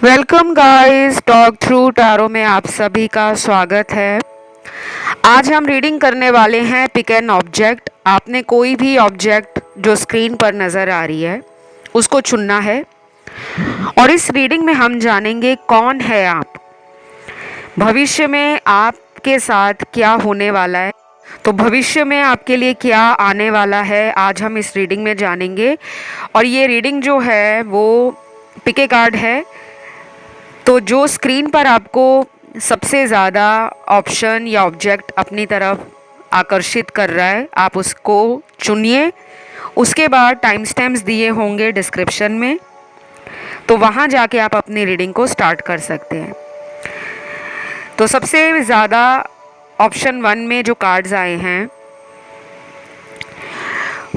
Welcome guys, talk through tarot में आप सभी का स्वागत है। आज हम रीडिंग करने वाले हैं पिक एन ऑब्जेक्ट। आपने कोई भी ऑब्जेक्ट जो स्क्रीन पर नज़र आ रही है उसको चुनना है और इस रीडिंग में हम जानेंगे कौन है आप, भविष्य में आपके साथ क्या होने वाला है, तो भविष्य में आपके लिए क्या आने वाला है आज हम इस रीडिंग में जानेंगे। और ये रीडिंग जो है वो पिक ए कार्ड है, तो जो स्क्रीन पर आपको सबसे ज़्यादा ऑप्शन या ऑब्जेक्ट अपनी तरफ आकर्षित कर रहा है आप उसको चुनिए। उसके बाद टाइम स्टैम्प्स दिए होंगे डिस्क्रिप्शन में, तो वहाँ जाके आप अपनी रीडिंग को स्टार्ट कर सकते हैं। तो सबसे ज़्यादा ऑप्शन 1 में जो कार्ड्स आए हैं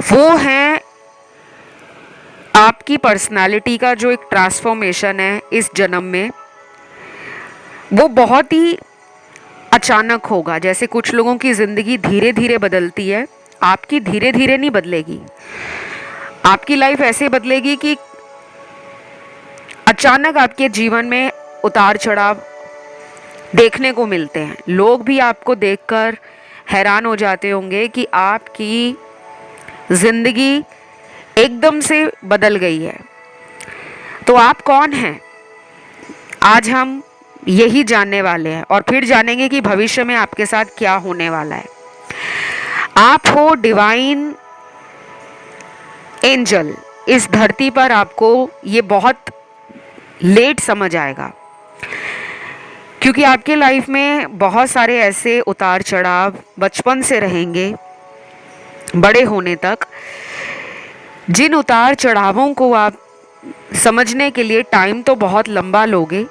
वो हैं आपकी पर्सनालिटी का जो एक ट्रांसफॉर्मेशन है इस जन्म में, वो बहुत ही अचानक होगा। जैसे कुछ लोगों की ज़िंदगी धीरे धीरे बदलती है, आपकी धीरे धीरे नहीं बदलेगी। आपकी लाइफ ऐसे बदलेगी कि अचानक आपके जीवन में उतार चढ़ाव देखने को मिलते हैं। लोग भी आपको देखकर हैरान हो जाते होंगे कि आपकी ज़िंदगी एकदम से बदल गई है। तो आप कौन हैं आज हम यही जानने वाले हैं और फिर जानेंगे कि भविष्य में आपके साथ क्या होने वाला है। आप हो डिवाइन एंजल। इस धरती पर आपको ये बहुत लेट समझ आएगा, क्योंकि आपके लाइफ में बहुत सारे ऐसे उतार चढ़ाव बचपन से रहेंगे बड़े होने तक, जिन उतार चढ़ावों को आप समझने के लिए टाइम तो बहुत लंबा लोगे,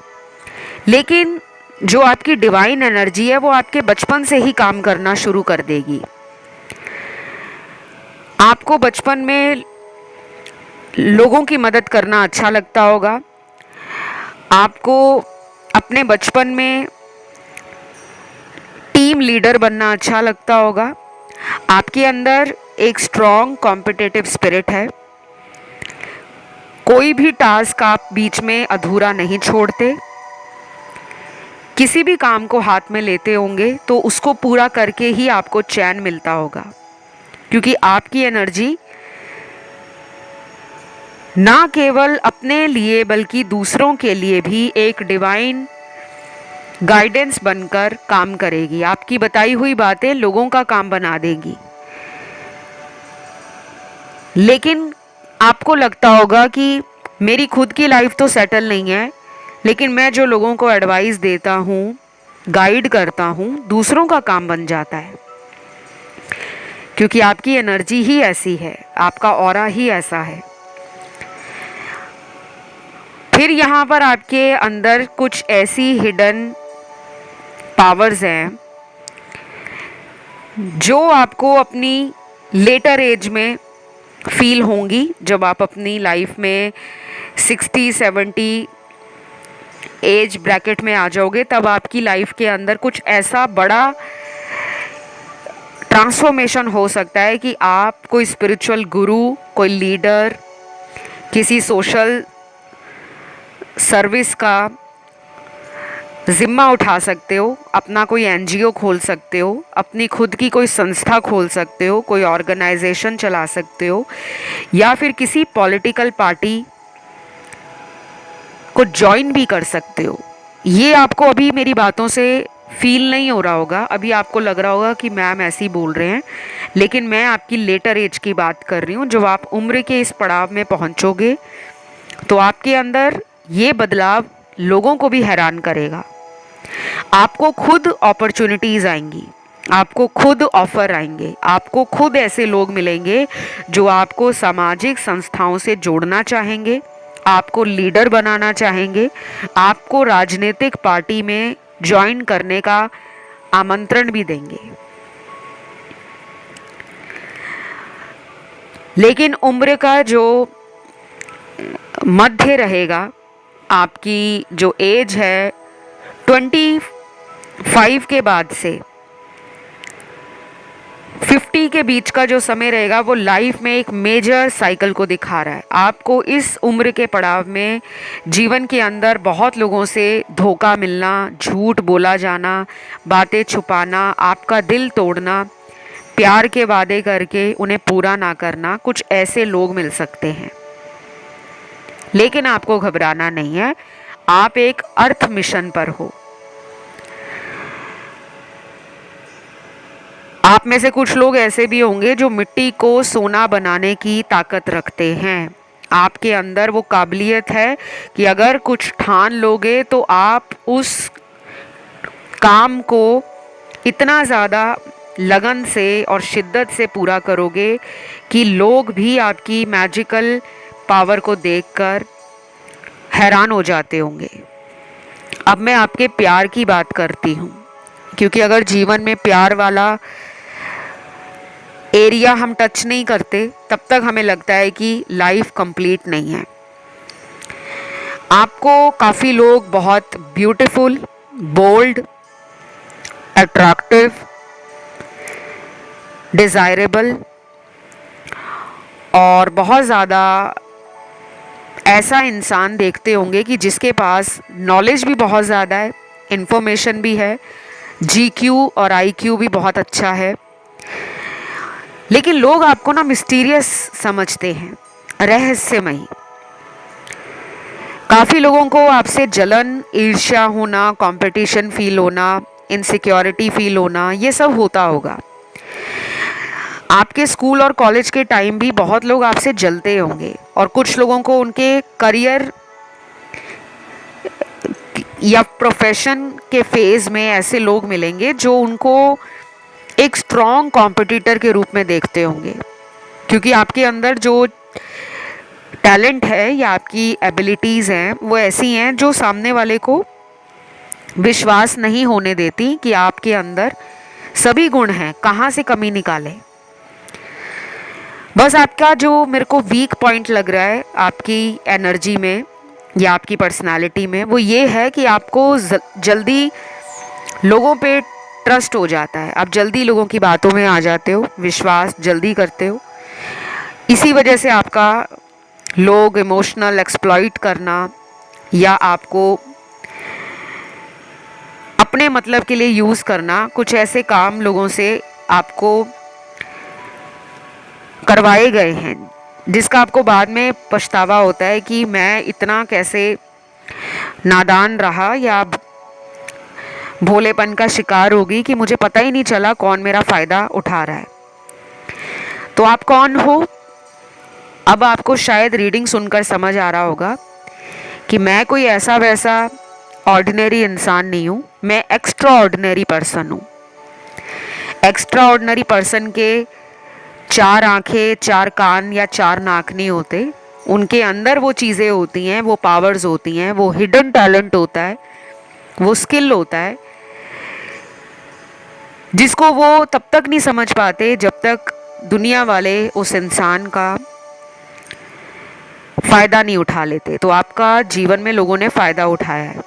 लेकिन जो आपकी डिवाइन एनर्जी है वो आपके बचपन से ही काम करना शुरू कर देगी। आपको बचपन में लोगों की मदद करना अच्छा लगता होगा, आपको अपने बचपन में टीम लीडर बनना अच्छा लगता होगा, आपके अंदर एक स्ट्रॉन्ग कॉम्पिटिटिव स्पिरिट है, कोई भी टास्क आप बीच में अधूरा नहीं छोड़ते, किसी भी काम को हाथ में लेते होंगे तो उसको पूरा करके ही आपको चैन मिलता होगा, क्योंकि आपकी एनर्जी ना केवल अपने लिए बल्कि दूसरों के लिए भी एक डिवाइन गाइडेंस बनकर काम करेगी। आपकी बताई हुई बातें लोगों का काम बना देगी। लेकिन आपको लगता होगा कि मेरी खुद की लाइफ तो सेटल नहीं है, लेकिन मैं जो लोगों को एडवाइस देता हूँ, गाइड करता हूँ, दूसरों का काम बन जाता है, क्योंकि आपकी एनर्जी ही ऐसी है, आपका ऑरा ही ऐसा है। फिर यहाँ पर आपके अंदर कुछ ऐसी हिडन पावर्स हैं जो आपको अपनी लेटर एज में फील होंगी। जब आप अपनी लाइफ में 60-70 एज ब्रैकेट में आ जाओगे, तब आपकी लाइफ के अंदर कुछ ऐसा बड़ा ट्रांसफॉर्मेशन हो सकता है कि आप कोई स्पिरिचुअल गुरु, कोई लीडर, किसी सोशल सर्विस का ज़िम्मा उठा सकते हो, अपना कोई एनजीओ खोल सकते हो, अपनी खुद की कोई संस्था खोल सकते हो, कोई ऑर्गेनाइजेशन चला सकते हो, या फिर किसी पॉलिटिकल पार्टी को ज्वाइन भी कर सकते हो। ये आपको अभी मेरी बातों से फील नहीं हो रहा होगा, अभी आपको लग रहा होगा कि मैम ऐसे ही बोल रहे हैं, लेकिन मैं आपकी लेटर एज की बात कर रही हूँ। जब आप उम्र के इस पड़ाव में पहुँचोगे तो आपके अंदर ये बदलाव लोगों को भी हैरान करेगा। आपको खुद अपॉर्चुनिटीज़ आएंगी, आपको खुद ऑफर आएंगे, आपको खुद ऐसे लोग मिलेंगे जो आपको सामाजिक संस्थाओं से जोड़ना चाहेंगे, आपको लीडर बनाना चाहेंगे, आपको राजनीतिक पार्टी में ज्वाइन करने का आमंत्रण भी देंगे। लेकिन उम्र का जो मध्य रहेगा, आपकी जो एज है 25 के बाद से 50 के बीच का जो समय रहेगा वो लाइफ में एक मेजर साइकिल को दिखा रहा है। आपको इस उम्र के पड़ाव में जीवन के अंदर बहुत लोगों से धोखा मिलना, झूठ बोला जाना, बातें छुपाना, आपका दिल तोड़ना, प्यार के वादे करके उन्हें पूरा ना करना, कुछ ऐसे लोग मिल सकते हैं। लेकिन आपको घबराना नहीं है, आप एक अर्थ मिशन पर हो। आप में से कुछ लोग ऐसे भी होंगे जो मिट्टी को सोना बनाने की ताकत रखते हैं। आपके अंदर वो काबिलियत है कि अगर कुछ ठान लोगे तो आप उस काम को इतना ज़्यादा लगन से और शिद्दत से पूरा करोगे कि लोग भी आपकी मैजिकल पावर को देखकर हैरान हो जाते होंगे। अब मैं आपके प्यार की बात करती हूँ, क्योंकि अगर जीवन में प्यार वाला एरिया हम टच नहीं करते तब तक हमें लगता है कि लाइफ कंप्लीट नहीं है। आपको काफ़ी लोग बहुत ब्यूटीफुल, बोल्ड, अट्रैक्टिव, डिज़ायरेबल और बहुत ज़्यादा ऐसा इंसान देखते होंगे कि जिसके पास नॉलेज भी बहुत ज़्यादा है, इन्फॉर्मेशन भी है, जीक्यू और आईक्यू भी बहुत अच्छा है। लेकिन लोग आपको ना मिस्टीरियस समझते हैं, रहस्यमयी। काफ़ी लोगों को आपसे जलन, ईर्ष्या होना, कंपटीशन फील होना, इनसिक्योरिटी फील होना, ये सब होता होगा। आपके स्कूल और कॉलेज के टाइम भी बहुत लोग आपसे जलते होंगे और कुछ लोगों को उनके करियर या प्रोफेशन के फेज़ में ऐसे लोग मिलेंगे जो उनको एक स्ट्रॉन्ग कॉम्पिटिटर के रूप में देखते होंगे, क्योंकि आपके अंदर जो टैलेंट है या आपकी एबिलिटीज़ हैं वो ऐसी हैं जो सामने वाले को विश्वास नहीं होने देती कि आपके अंदर सभी गुण हैं, कहाँ से कमी निकालें। बस आपका जो मेरे को वीक पॉइंट लग रहा है आपकी एनर्जी में या आपकी पर्सनालिटी में, वो ये है कि आपको जल्दी लोगों पे ट्रस्ट हो जाता है। आप जल्दी लोगों की बातों में आ जाते हो, विश्वास जल्दी करते हो। इसी वजह से आपका लोग इमोशनल एक्सप्लॉइट करना या आपको अपने मतलब के लिए यूज़ करना, कुछ ऐसे काम लोगों से आपको करवाए गए हैं जिसका आपको बाद में पछतावा होता है कि मैं इतना कैसे नादान रहा या भोलेपन का शिकार होगी कि मुझे पता ही नहीं चला कौन मेरा फ़ायदा उठा रहा है। तो आप कौन हो? अब आपको शायद रीडिंग सुनकर समझ आ रहा होगा कि मैं कोई ऐसा वैसा ऑर्डिनरी इंसान नहीं हूँ, मैं एक्स्ट्रा ऑर्डिनरी पर्सन हूँ। एक्स्ट्रा ऑर्डिनरी पर्सन के 4 आँखें, 4 कान या 4 नाक नहीं होते। उनके अंदर वो चीज़ें होती हैं, वो पावर्स होती हैं, वो हिडन टैलेंट होता है, वो स्किल होता है जिसको वो तब तक नहीं समझ पाते जब तक दुनिया वाले उस इंसान का फ़ायदा नहीं उठा लेते। तो आपका जीवन में लोगों ने फ़ायदा उठाया है।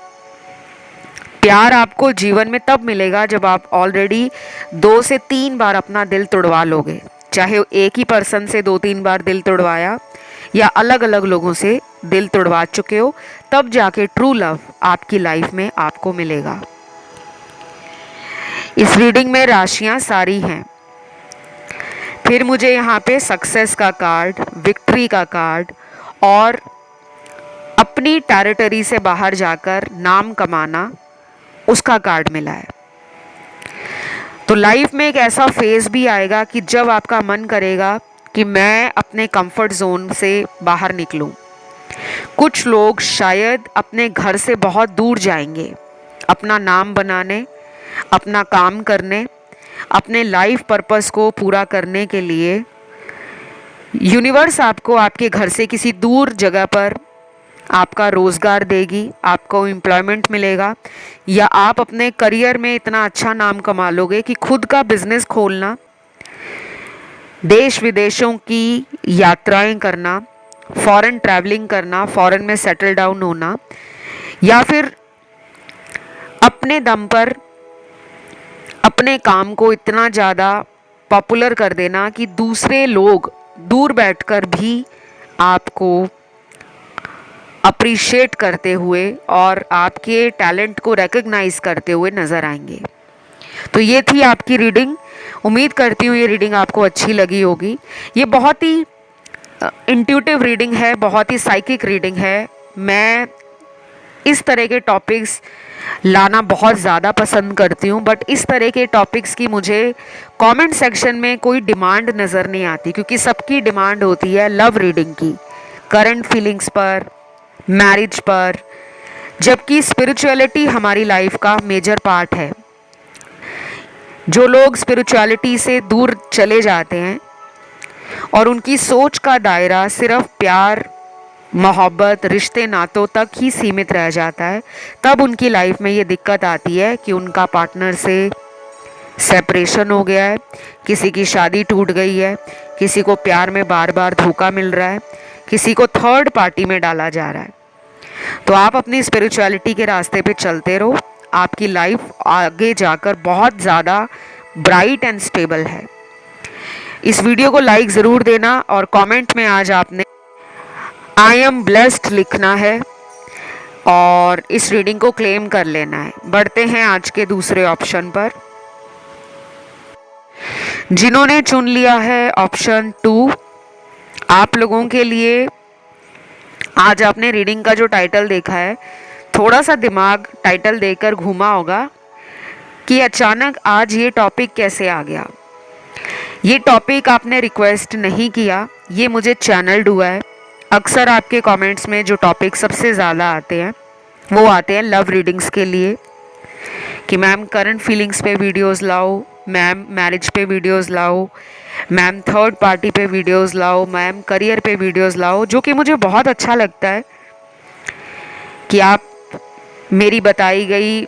प्यार आपको जीवन में तब मिलेगा जब आप ऑलरेडी 2 से 3 बार अपना दिल तोड़वा लोगे, चाहे एक ही पर्सन से 2-3 बार दिल तोड़वाया या अलग अलग लोगों से दिल तोड़वा चुके हो, तब जाके ट्रू लव आपकी लाइफ में आपको मिलेगा। इस रीडिंग में राशियां सारी हैं। फिर मुझे यहाँ पे सक्सेस का कार्ड, विक्ट्री का कार्ड और अपनी टेरिटरी से बाहर जाकर नाम कमाना, उसका कार्ड मिला है। तो लाइफ में एक ऐसा फेज़ भी आएगा कि जब आपका मन करेगा कि मैं अपने कंफर्ट जोन से बाहर निकलूं। कुछ लोग शायद अपने घर से बहुत दूर जाएंगे, अपना नाम बनाने, अपना काम करने, अपने लाइफ पर्पस को पूरा करने के लिए। यूनिवर्स आपको आपके घर से किसी दूर जगह पर आपका रोज़गार देगी, आपको एम्प्लॉयमेंट मिलेगा, या आप अपने करियर में इतना अच्छा नाम कमा लोगे कि खुद का बिजनेस खोलना, देश विदेशों की यात्राएं करना, फॉरेन ट्रैवलिंग करना, फॉरेन में सेटल डाउन होना, या फिर अपने दम पर अपने काम को इतना ज़्यादा पॉपुलर कर देना कि दूसरे लोग दूर बैठकर भी आपको अप्रिशिएट करते हुए और आपके टैलेंट को रिकग्नाइज करते हुए नज़र आएंगे। तो ये थी आपकी रीडिंग। उम्मीद करती हूँ ये रीडिंग आपको अच्छी लगी होगी। ये बहुत ही इंट्यूटिव रीडिंग है, बहुत ही साइकिक रीडिंग है। मैं इस तरह के टॉपिक्स लाना बहुत ज़्यादा पसंद करती हूँ, बट इस तरह के टॉपिक्स की मुझे कमेंट सेक्शन में कोई डिमांड नज़र नहीं आती, क्योंकि सबकी डिमांड होती है लव रीडिंग की, करंट फीलिंग्स पर, मैरिज पर, जबकि स्पिरिचुअलिटी हमारी लाइफ का मेजर पार्ट है। जो लोग स्पिरिचुअलिटी से दूर चले जाते हैं और उनकी सोच का दायरा सिर्फ प्यार, मोहब्बत, रिश्ते नातों तक ही सीमित रह जाता है, तब उनकी लाइफ में ये दिक्कत आती है कि उनका पार्टनर से सेपरेशन हो गया है, किसी की शादी टूट गई है, किसी को प्यार में बार बार धोखा मिल रहा है, किसी को थर्ड पार्टी में डाला जा रहा है। तो आप अपनी स्पिरिचुअलिटी के रास्ते पे चलते रहो, आपकी लाइफ आगे जाकर बहुत ज़्यादा ब्राइट एंड स्टेबल है। इस वीडियो को लाइक ज़रूर देना और कमेंट में आज आपने आई एम ब्लेस्ड लिखना है और इस रीडिंग को क्लेम कर लेना है। बढ़ते हैं आज के दूसरे ऑप्शन पर। जिन्होंने चुन लिया है ऑप्शन 2, आप लोगों के लिए आज आपने रीडिंग का जो टाइटल देखा है, थोड़ा सा दिमाग टाइटल देखकर घूमा होगा कि अचानक आज ये टॉपिक कैसे आ गया। ये टॉपिक आपने रिक्वेस्ट नहीं किया, ये मुझे चैनल्ड हुआ है। अक्सर आपके कमेंट्स में जो टॉपिक सबसे ज़्यादा आते हैं वो आते हैं लव रीडिंग्स के लिए, कि मैम करंट फीलिंग्स पे वीडियोस लाओ, मैम मैरिज पे वीडियोस लाओ, मैम थर्ड पार्टी पे वीडियोस लाओ, मैम करियर पे वीडियोस लाओ, जो कि मुझे बहुत अच्छा लगता है कि आप मेरी बताई गई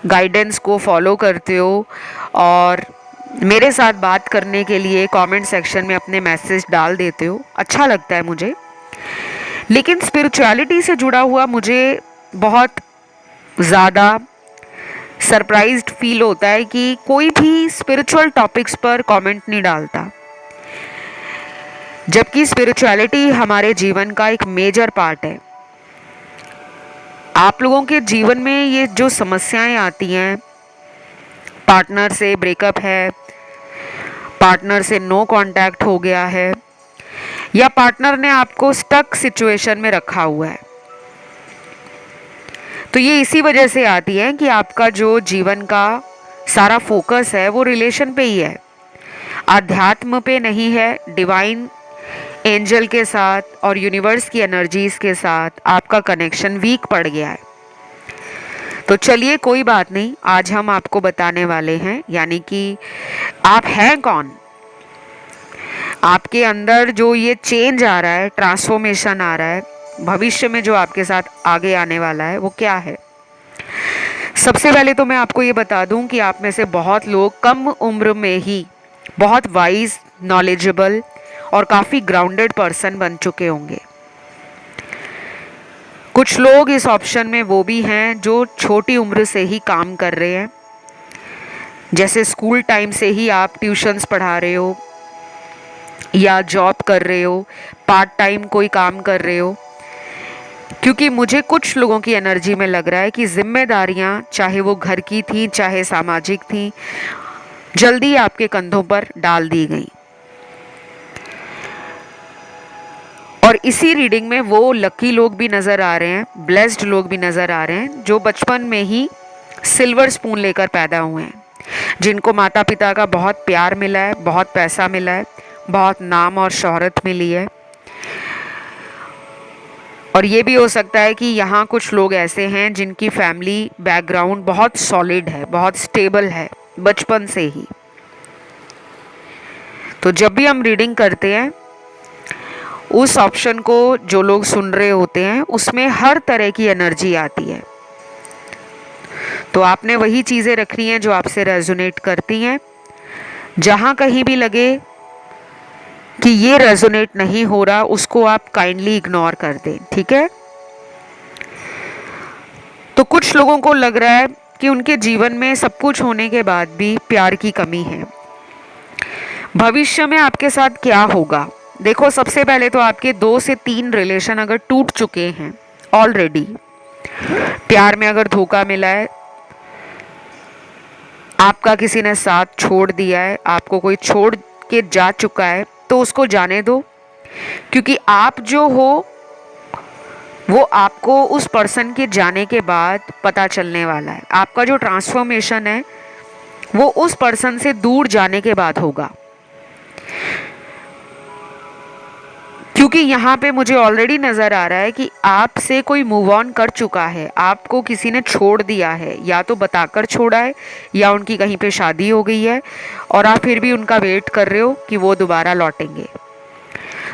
गाइडेंस को फॉलो करते हो और मेरे साथ बात करने के लिए कमेंट सेक्शन में अपने मैसेज डाल देते हो। अच्छा लगता है मुझे। लेकिन स्पिरिचुअलिटी से जुड़ा हुआ मुझे बहुत ज़्यादा सरप्राइज्ड फील होता है कि कोई भी स्पिरिचुअल टॉपिक्स पर कमेंट नहीं डालता, जबकि स्पिरिचुअलिटी हमारे जीवन का एक मेजर पार्ट है। आप लोगों के जीवन में ये जो समस्याएं आती हैं, पार्टनर से ब्रेकअप है, पार्टनर से नो कांटेक्ट हो गया है, या पार्टनर ने आपको स्टक सिचुएशन में रखा हुआ है, तो ये इसी वजह से आती है कि आपका जो जीवन का सारा फोकस है वो रिलेशन पे ही है, आध्यात्म पे नहीं है। डिवाइन एंजल के साथ और यूनिवर्स की एनर्जीज के साथ आपका कनेक्शन वीक पड़ गया है। तो चलिए कोई बात नहीं, आज हम आपको बताने वाले हैं, यानी कि आप हैं कौन, आपके अंदर जो ये चेंज आ रहा है, ट्रांसफॉर्मेशन आ रहा है, भविष्य में जो आपके साथ आगे आने वाला है वो क्या है। सबसे पहले तो मैं आपको ये बता दूं कि आप में से बहुत लोग कम उम्र में ही बहुत वाइज, नॉलेजेबल और काफ़ी ग्राउंडेड पर्सन बन चुके होंगे। कुछ लोग इस ऑप्शन में वो भी हैं जो छोटी उम्र से ही काम कर रहे हैं, जैसे स्कूल टाइम से ही आप ट्यूशन्स पढ़ा रहे हो या जॉब कर रहे हो, पार्ट टाइम कोई काम कर रहे हो। क्योंकि मुझे कुछ लोगों की एनर्जी में लग रहा है कि जिम्मेदारियां, चाहे वो घर की थी चाहे सामाजिक थी, जल्दी आपके कंधों पर डाल दी गई। और इसी रीडिंग में वो लकी लोग भी नज़र आ रहे हैं, ब्लेस्ड लोग भी नज़र आ रहे हैं, जो बचपन में ही सिल्वर स्पून लेकर पैदा हुए हैं, जिनको माता पिता का बहुत प्यार मिला है, बहुत पैसा मिला है, बहुत नाम और शोहरत मिली है। और ये भी हो सकता है कि यहाँ कुछ लोग ऐसे हैं जिनकी फैमिली बैकग्राउंड बहुत सॉलिड है, बहुत स्टेबल है बचपन से ही। तो जब भी हम रीडिंग करते हैं, उस ऑप्शन को जो लोग सुन रहे होते हैं उसमें हर तरह की एनर्जी आती है। तो आपने वही चीज़ें रखनी हैं जो आपसे रेजोनेट करती हैं। जहाँ कहीं भी लगे कि ये रेजोनेट नहीं हो रहा, उसको आप काइंडली इग्नोर कर दें, ठीक है। तो कुछ लोगों को लग रहा है कि उनके जीवन में सब कुछ होने के बाद भी प्यार की कमी है। भविष्य में आपके साथ क्या होगा। देखो, सबसे पहले तो आपके 2 से 3 रिलेशन अगर टूट चुके हैं ऑलरेडी, प्यार में अगर धोखा मिला है, आपका किसी ने साथ छोड़ दिया है, आपको कोई छोड़ के जा चुका है, तो उसको जाने दो। क्योंकि आप जो हो वो आपको उस पर्सन के जाने के बाद पता चलने वाला है। आपका जो ट्रांसफॉर्मेशन है वो उस पर्सन से दूर जाने के बाद होगा। क्योंकि यहाँ पे मुझे ऑलरेडी नज़र आ रहा है कि आपसे कोई मूव ऑन कर चुका है, आपको किसी ने छोड़ दिया है, या तो बताकर छोड़ा है या उनकी कहीं पे शादी हो गई है और आप फिर भी उनका वेट कर रहे हो कि वो दोबारा लौटेंगे।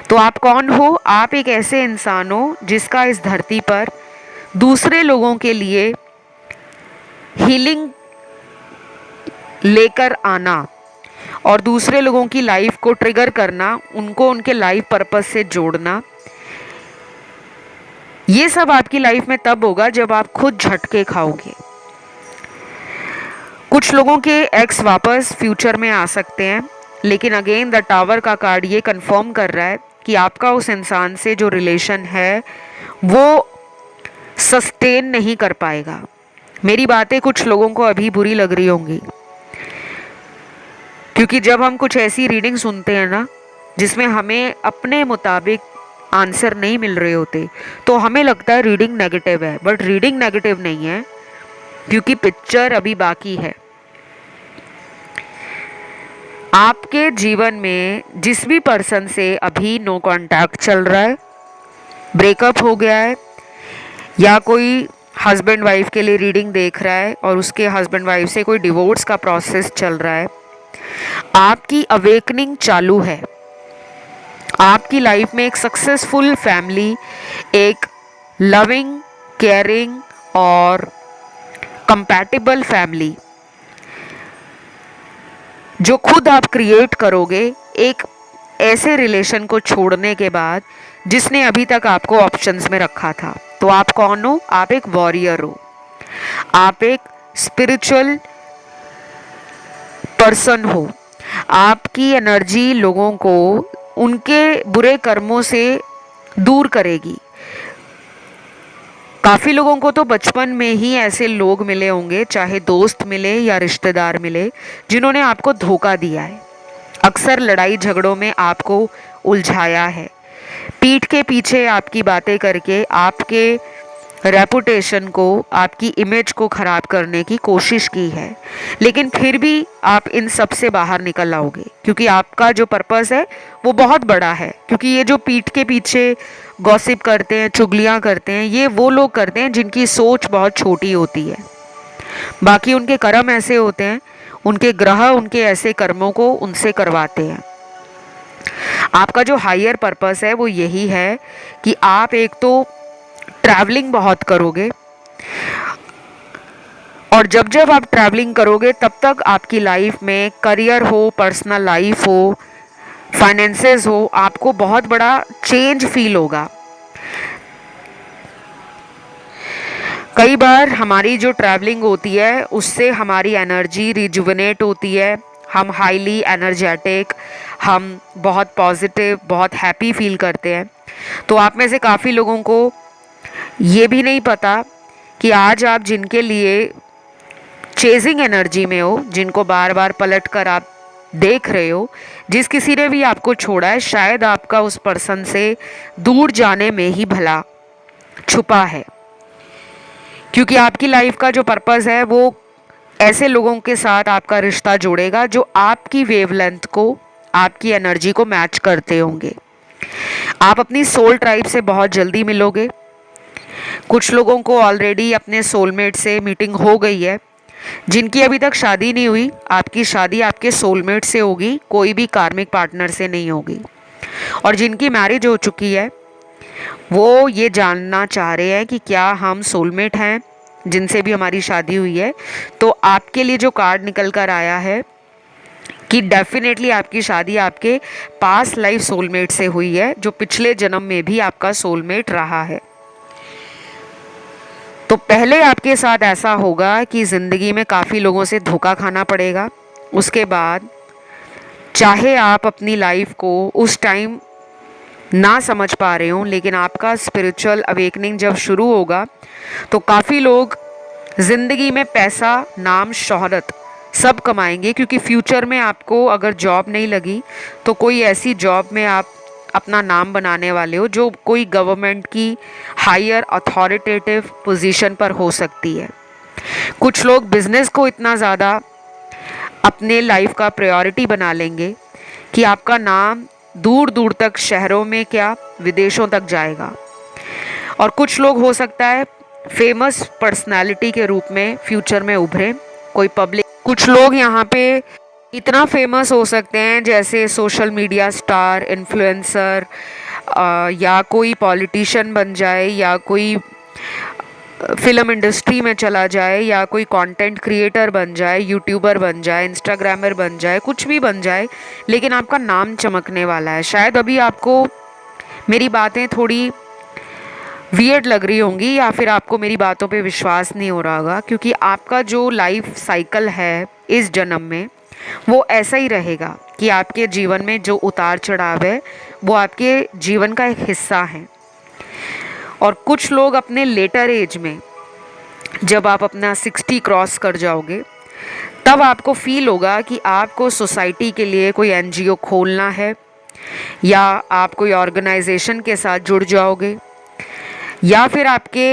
तो आप कौन हो? आप एक ऐसे इंसान हो जिसका इस धरती पर दूसरे लोगों के लिए हीलिंग लेकर आना और दूसरे लोगों की लाइफ को ट्रिगर करना, उनको उनके लाइफ पर्पस से जोड़ना, ये सब आपकी लाइफ में तब होगा जब आप खुद झटके खाओगे। कुछ लोगों के एक्स वापस फ्यूचर में आ सकते हैं, लेकिन अगेन द टावर का कार्ड ये कंफर्म कर रहा है कि आपका उस इंसान से जो रिलेशन है वो सस्टेन नहीं कर पाएगा। मेरी बातें कुछ लोगों को अभी बुरी लग रही होंगी, क्योंकि जब हम कुछ ऐसी रीडिंग सुनते हैं ना जिसमें हमें अपने मुताबिक आंसर नहीं मिल रहे होते, तो हमें लगता है रीडिंग नेगेटिव है। बट रीडिंग नेगेटिव नहीं है, क्योंकि पिक्चर अभी बाकी है। आपके जीवन में जिस भी पर्सन से अभी नो कांटेक्ट चल रहा है, ब्रेकअप हो गया है, या कोई हस्बैंड वाइफ के लिए रीडिंग देख रहा है और उसके हस्बैंड वाइफ से कोई डिवोर्स का प्रोसेस चल रहा है, आपकी अवेकनिंग चालू है। आपकी लाइफ में एक सक्सेसफुल फैमिली, एक लविंग, केयरिंग और कंपैटिबल फैमिली जो खुद आप क्रिएट करोगे एक ऐसे रिलेशन को छोड़ने के बाद जिसने अभी तक आपको ऑप्शंस में रखा था। तो आप कौन हो? आप एक वॉरियर हो, आप एक स्पिरिचुअल पर्सन हो। आपकी एनर्जी लोगों को उनके बुरे कर्मों से दूर करेगी। काफ़ी लोगों को तो बचपन में ही ऐसे लोग मिले होंगे, चाहे दोस्त मिले या रिश्तेदार मिले, जिन्होंने आपको धोखा दिया है, अक्सर लड़ाई झगड़ों में आपको उलझाया है, पीठ के पीछे आपकी बातें करके आपके रेपुटेशन को, आपकी इमेज को ख़राब करने की कोशिश की है। लेकिन फिर भी आप इन सब से बाहर निकल आओगे, क्योंकि आपका जो पर्पस है वो बहुत बड़ा है। क्योंकि ये जो पीठ के पीछे गॉसिप करते हैं, चुगलियाँ करते हैं, ये वो लोग करते हैं जिनकी सोच बहुत छोटी होती है। बाकी उनके कर्म ऐसे होते हैं, उनके ग्रह उनके ऐसे कर्मों को उनसे करवाते हैं। आपका जो हायर पर्पस है वो यही है कि आप एक तो ट्रैवलिंग बहुत करोगे, और जब जब आप ट्रैवलिंग करोगे तब तक आपकी लाइफ में करियर हो, पर्सनल लाइफ हो, फाइनेंसेस हो, आपको बहुत बड़ा चेंज फील होगा। कई बार हमारी जो ट्रैवलिंग होती है उससे हमारी एनर्जी रिजुविनेट होती है, हम हाईली एनर्जेटिक, हम बहुत पॉजिटिव, बहुत हैप्पी फील करते हैं। तो आप में से काफ़ी लोगों को ये भी नहीं पता कि आज आप जिनके लिए चेजिंग एनर्जी में हो, जिनको बार बार पलट कर आप देख रहे हो, जिस किसी ने भी आपको छोड़ा है, शायद आपका उस पर्सन से दूर जाने में ही भला छुपा है। क्योंकि आपकी लाइफ का जो पर्पस है वो ऐसे लोगों के साथ आपका रिश्ता जोड़ेगा जो आपकी वेवलेंथ को, आपकी एनर्जी को मैच करते होंगे। आप अपनी सोल ट्राइब से बहुत जल्दी मिलोगे। कुछ लोगों को ऑलरेडी अपने सोलमेट से मीटिंग हो गई है। जिनकी अभी तक शादी नहीं हुई, आपकी शादी आपके सोलमेट से होगी, कोई भी कार्मिक पार्टनर से नहीं होगी। और जिनकी मैरिज हो चुकी है वो ये जानना चाह रहे हैं कि क्या हम सोलमेट हैं जिनसे भी हमारी शादी हुई है। तो आपके लिए जो कार्ड निकल कर आया है कि डेफिनेटली आपकी शादी आपके पास्ट लाइफ सोलमेट से हुई है, जो पिछले जन्म में भी आपका सोलमेट रहा है। तो पहले आपके साथ ऐसा होगा कि ज़िंदगी में काफ़ी लोगों से धोखा खाना पड़ेगा, उसके बाद चाहे आप अपनी लाइफ को उस टाइम ना समझ पा रहे हो, लेकिन आपका स्पिरिचुअल अवेकनिंग जब शुरू होगा तो काफ़ी लोग ज़िंदगी में पैसा, नाम, शोहरत सब कमाएंगे, क्योंकि फ्यूचर में आपको अगर जॉब नहीं लगी तो कोई ऐसी जॉब में आप अपना नाम बनाने वाले हो जो कोई गवर्नमेंट की हायर अथॉरिटेटिव पोजीशन पर हो सकती है। कुछ लोग बिजनेस को इतना ज़्यादा अपने लाइफ का प्रायोरिटी बना लेंगे कि आपका नाम दूर दूर तक, शहरों में क्या विदेशों तक जाएगा। और कुछ लोग हो सकता है फेमस पर्सनालिटी के रूप में फ्यूचर में उभरे, कोई पब्लिक। कुछ लोग यहाँ पे इतना फेमस हो सकते हैं जैसे सोशल मीडिया स्टार, इन्फ्लुएंसर, या कोई पॉलिटिशियन बन जाए, या कोई फिल्म इंडस्ट्री में चला जाए, या कोई कंटेंट क्रिएटर बन जाए, यूट्यूबर बन जाए, इंस्टाग्रामर बन जाए, कुछ भी बन जाए, लेकिन आपका नाम चमकने वाला है। शायद अभी आपको मेरी बातें थोड़ी वियर्ड लग रही होंगी, या फिर आपको मेरी बातों पे विश्वास नहीं हो रहा होगा, क्योंकि आपका जो लाइफ साइकिल है इस जन्म में वो ऐसा ही रहेगा कि आपके जीवन में जो उतार चढ़ाव है वो आपके जीवन का एक हिस्सा है। और कुछ लोग अपने लेटर एज में, जब आप अपना 60 क्रॉस कर जाओगे, तब आपको फील होगा कि आपको सोसाइटी के लिए कोई एनजीओ खोलना है, या आप कोई ऑर्गेनाइजेशन के साथ जुड़ जाओगे, या फिर आपके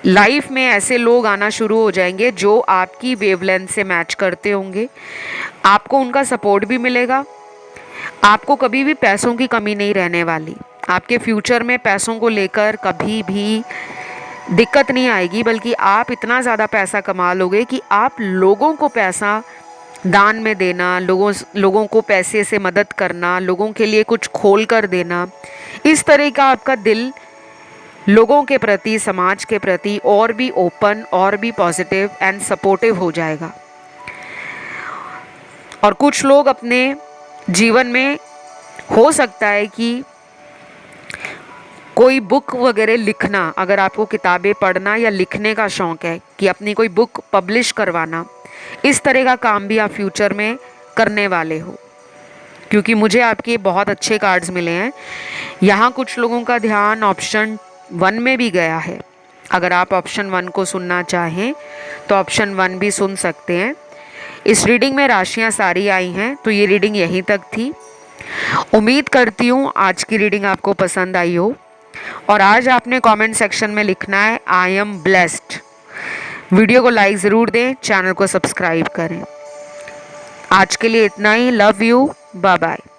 लाइफ में ऐसे लोग आना शुरू हो जाएंगे जो आपकी वेवलेंथ से मैच करते होंगे। आपको उनका सपोर्ट भी मिलेगा, आपको कभी भी पैसों की कमी नहीं रहने वाली। आपके फ्यूचर में पैसों को लेकर कभी भी दिक्कत नहीं आएगी, बल्कि आप इतना ज़्यादा पैसा कमा लोगे कि आप लोगों को पैसा दान में देना, लोगों को पैसे से मदद करना, लोगों के लिए कुछ खोल कर देना, इस तरह का आपका दिल लोगों के प्रति, समाज के प्रति और भी ओपन, और भी पॉजिटिव एंड सपोर्टिव हो जाएगा। और कुछ लोग अपने जीवन में, हो सकता है कि कोई बुक वगैरह लिखना, अगर आपको किताबें पढ़ना या लिखने का शौक़ है कि अपनी कोई बुक पब्लिश करवाना, इस तरह का काम भी आप फ्यूचर में करने वाले हो, क्योंकि मुझे आपके बहुत अच्छे कार्ड्स मिले हैं। यहाँ कुछ लोगों का ध्यान ऑप्शन 1 में भी गया है। अगर आप ऑप्शन 1 को सुनना चाहें तो ऑप्शन 1 भी सुन सकते हैं। इस रीडिंग में राशियाँ सारी आई हैं, तो ये रीडिंग यहीं तक थी। उम्मीद करती हूँ आज की रीडिंग आपको पसंद आई हो। और आज आपने कमेंट सेक्शन में लिखना है आई एम ब्लेस्ड। वीडियो को लाइक ज़रूर दें, चैनल को सब्सक्राइब करें। आज के लिए इतना ही। Love you, bye bye.